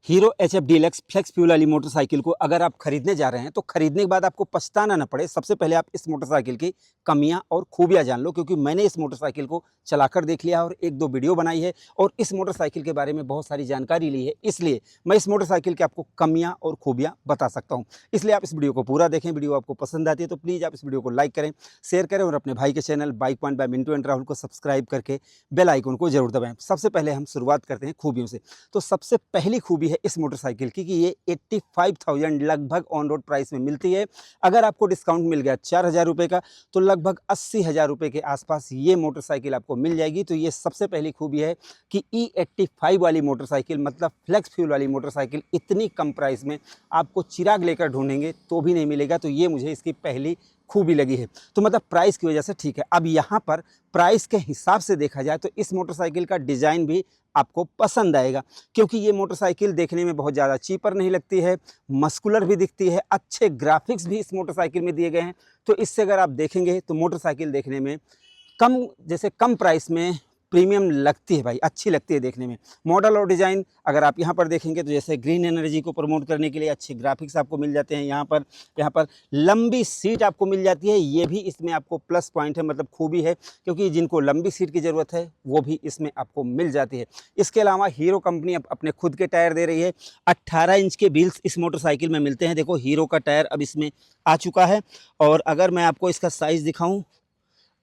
Hero HF deluxe flex fuel वाली motorcycle को अगर आप खरीदने जा रहे हैं तो खरीदने के बाद आपको पछताना न पड़े। सबसे पहले आप इस मोटरसाइकिल की कमियां और खूबियां जान लो, क्योंकि मैंने इस मोटरसाइकिल को चलाकर देख लिया और एक दो वीडियो बनाई है और इस मोटरसाइकिल के बारे में बहुत सारी जानकारी ली है। इसलिए मैं इस मोटरसाइकिल की आपको कमियां और खूबियां बता सकता हूं। इसलिए आप इस वीडियो को पूरा देखें। वीडियो आपको पसंद आती है तो प्लीज़ आप इस वीडियो को लाइक करें, शेयर करें और अपने भाई के channel bike point by Mintu and Rahul को सब्सक्राइब करके बेल आइकन को जरूर दबाएं। सबसे पहले हम शुरुआत करते हैं खूबियों से। तो सबसे पहली खूबी है इस मोटरसाइकिल की कि ये 85,000 लगभग ऑन रोड प्राइस में मिलती है। अगर आपको डिस्काउंट मिल गया 4,000 रुपये का तो लगभग 80,000 रुपये के आसपास ये मोटरसाइकिल आपको मिल जाएगी। तो ये सबसे पहली खूबी है कि E85 वाली मोटरसाइकिल मतलब फ्लेक्स फ्यूल वाली मोटरसाइकिल इतनी कम प्राइस में आपको चिराग लेकर ढूंढेंगे तो भी नहीं मिलेगा। तो ये मुझे इसकी पहली खूबी लगी है। तो मतलब प्राइस की वजह से ठीक है। अब यहाँ पर प्राइस के हिसाब से देखा जाए तो इस मोटरसाइकिल का डिज़ाइन भी आपको पसंद आएगा, क्योंकि ये मोटरसाइकिल देखने में बहुत ज़्यादा चीपर नहीं लगती है, मस्कुलर भी दिखती है, अच्छे ग्राफिक्स भी इस मोटरसाइकिल में दिए गए हैं। तो इससे अगर आप देखेंगे तो मोटरसाइकिल देखने में कम प्राइस में प्रीमियम लगती है भाई, अच्छी लगती है देखने में। मॉडल और डिज़ाइन अगर आप यहाँ पर देखेंगे तो जैसे ग्रीन एनर्जी को प्रमोट करने के लिए अच्छे ग्राफिक्स आपको मिल जाते हैं। यहाँ पर लंबी सीट आपको मिल जाती है, ये भी इसमें आपको प्लस पॉइंट है, मतलब खूबी है, क्योंकि जिनको लंबी सीट की ज़रूरत है वो भी इसमें आपको मिल जाती है। इसके अलावा हीरो कंपनी अपने खुद के टायर दे रही है। 18 इंच के व्हील्स इस मोटरसाइकिल में मिलते हैं। देखो हीरो का टायर अब इसमें आ चुका है। और अगर मैं आपको इसका साइज़ दिखाऊँ,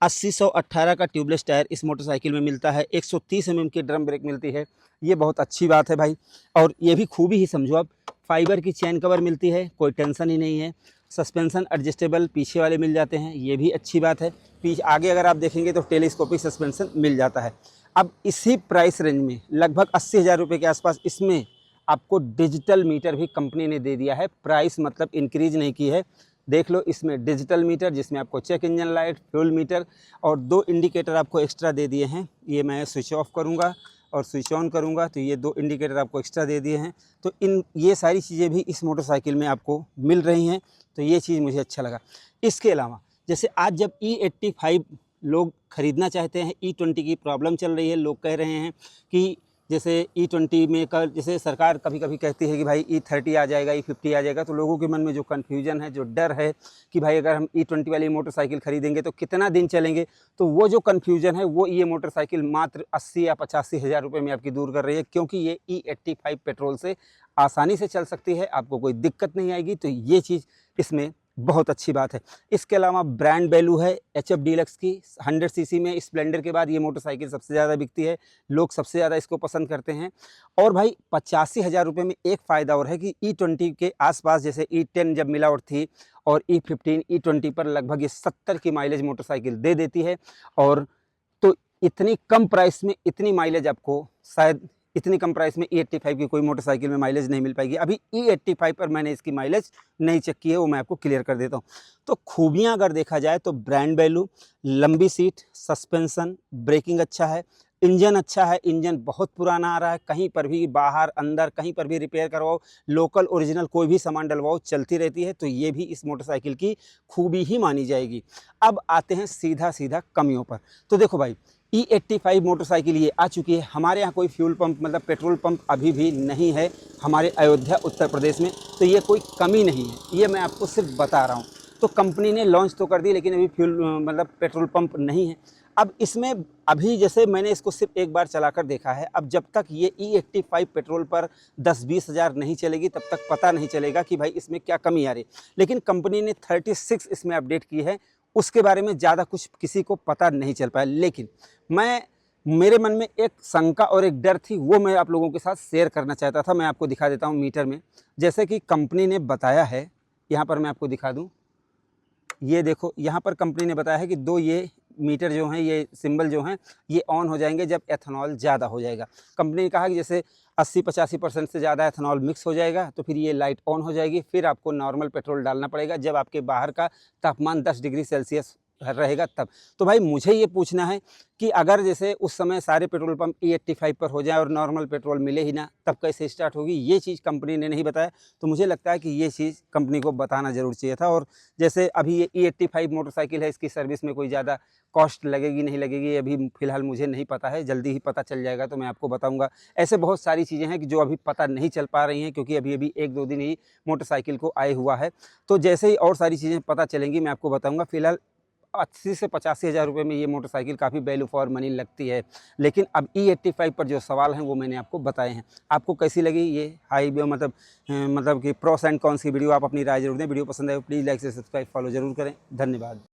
80/118 का ट्यूबलेस टायर इस मोटरसाइकिल में मिलता है। 130 mm की ड्रम ब्रेक मिलती है, ये बहुत अच्छी बात है भाई। और ये भी खूबी ही समझो आप, फाइबर की चैन कवर मिलती है, कोई टेंशन ही नहीं है। सस्पेंशन एडजस्टेबल पीछे वाले मिल जाते हैं, ये भी अच्छी बात है। पीछे आगे अगर आप देखेंगे तो टेलीस्कोपिक सस्पेंशन मिल जाता है। अब इसी प्राइस रेंज में लगभग 80,000 रुपये के आसपास इसमें आपको डिजिटल मीटर भी कंपनी ने दे दिया है। प्राइस मतलब इंक्रीज नहीं की है। देख लो इसमें डिजिटल मीटर, जिसमें आपको check engine light, fuel meter और 2 इंडिकेटर आपको एक्स्ट्रा दे दिए हैं। ये मैं स्विच ऑफ करूँगा और स्विच ऑन करूँगा तो ये 2 इंडिकेटर आपको एक्स्ट्रा दे दिए हैं। तो ये सारी चीज़ें भी इस मोटरसाइकिल में आपको मिल रही हैं, तो ये चीज़ मुझे अच्छा लगा। इसके अलावा जैसे आज जब E85 लोग ख़रीदना चाहते हैं, E20 की प्रॉब्लम चल रही है, लोग कह रहे हैं कि जैसे E20 में जैसे सरकार कभी कभी कहती है कि भाई E30 आ जाएगा, E50 आ जाएगा, तो लोगों के मन में जो कन्फ्यूजन है, जो डर है कि भाई अगर हम E20 वाली मोटरसाइकिल खरीदेंगे तो कितना दिन चलेंगे, तो वो जो कन्फ्यूजन है वो ये मोटरसाइकिल मात्र 80 या 85,000 रुपये में आपकी दूर कर रही है, क्योंकि ये E85 पेट्रोल से आसानी से चल सकती है, आपको कोई दिक्कत नहीं आएगी। तो ये चीज़ इसमें बहुत अच्छी बात है। इसके अलावा ब्रांड वैल्यू है HF डीलक्स की। 100 सीसी में स्प्लेंडर के बाद ये मोटरसाइकिल सबसे ज़्यादा बिकती है, लोग सबसे ज़्यादा इसको पसंद करते हैं। और भाई 85,000 रुपये में एक फ़ायदा और है कि E20 के आसपास जैसे E10 जब मिलावट थी और E15 E20 पर लगभग ये 70 की माइलेज मोटरसाइकिल दे देती है। और तो इतनी कम प्राइस में इतनी माइलेज आपको शायद इतनी कम प्राइस में E85 की कोई मोटरसाइकिल में माइलेज नहीं मिल पाएगी। अभी E85 पर मैंने इसकी माइलेज नहीं चेक की है, वो मैं आपको क्लियर कर देता हूँ। तो खूबियाँ अगर देखा जाए तो ब्रांड वैल्यू, लंबी सीट, सस्पेंशन, ब्रेकिंग अच्छा है, इंजन अच्छा है। इंजन बहुत पुराना आ रहा है, कहीं पर भी बाहर अंदर कहीं पर भी रिपेयर करवाओ, लोकल ओरिजिनल कोई भी सामान डलवाओ, चलती रहती है। तो ये भी इस मोटरसाइकिल की खूबी ही मानी जाएगी। अब आते हैं सीधा कमियों पर। तो देखो भाई, E85 मोटरसाइकिल ये आ चुकी है। हमारे यहाँ कोई फ्यूल पंप मतलब पेट्रोल पंप अभी भी नहीं है हमारे अयोध्या उत्तर प्रदेश में, तो ये कोई कमी नहीं है, ये मैं आपको सिर्फ बता रहा हूँ। तो कंपनी ने लॉन्च तो कर दी, लेकिन अभी फ्यूल मतलब पेट्रोल पंप नहीं है। अब इसमें अभी जैसे मैंने इसको सिर्फ एक बार चलाकर देखा है, अब जब तक ये E85 पेट्रोल पर 10-20 हज़ार नहीं चलेगी तब तक पता नहीं चलेगा कि भाई इसमें क्या कमी आ रही। लेकिन कंपनी ने 36 इसमें अपडेट की है, उसके बारे में ज़्यादा कुछ किसी को पता नहीं चल पाया। लेकिन मेरे मन में एक शंका और एक डर थी, वो मैं आप लोगों के साथ शेयर करना चाहता था। मैं आपको दिखा देता हूँ मीटर में, जैसे कि कंपनी ने बताया है। यहाँ पर मैं आपको दिखा दूँ, ये देखो यहाँ पर कंपनी ने बताया है कि 2 ये मीटर जो हैं, ये सिंबल जो हैं, ये ऑन हो जाएंगे जब एथेनॉल ज़्यादा हो जाएगा। कंपनी ने कहा कि जैसे 80-85% से ज़्यादा एथेनॉल मिक्स हो जाएगा तो फिर ये लाइट ऑन हो जाएगी, फिर आपको नॉर्मल पेट्रोल डालना पड़ेगा जब आपके बाहर का तापमान 10 डिग्री सेल्सियस रहेगा तब। तो भाई मुझे ये पूछना है कि अगर जैसे उस समय सारे पेट्रोल पंप E85 पर हो जाए और नॉर्मल पेट्रोल मिले ही ना, तब कैसे स्टार्ट होगी? ये चीज़ कंपनी ने नहीं बताया। तो मुझे लगता है कि ये चीज़ कंपनी को बताना ज़रूर चाहिए था। और जैसे अभी ये E85 मोटरसाइकिल है, इसकी सर्विस में कोई ज़्यादा कॉस्ट लगेगी नहीं लगेगी, अभी फ़िलहाल मुझे नहीं पता है। जल्दी ही पता चल जाएगा तो मैं आपको बताऊँगा। ऐसे बहुत सारी चीज़ें हैं कि जो अभी पता नहीं चल पा रही हैं, क्योंकि अभी-अभी 1-2 दिन ही मोटरसाइकिल को आए हुआ है। तो जैसे ही और सारी चीज़ें पता चलेंगी मैं आपको बताऊँगा। फ़िलहाल 80 से 85 हज़ार रुपये में ये मोटरसाइकिल काफ़ी वैल्यू फॉर मनी लगती है। लेकिन अब E85 पर जो सवाल हैं वो मैंने आपको बताए हैं। आपको कैसी लगी ये मतलब कि प्रोस एंड कॉन्स की वीडियो? आप अपनी राय ज़रूर दें। वीडियो पसंद आए तो प्लीज़ लाइक से सब्सक्राइब फॉलो ज़रूर करें। धन्यवाद।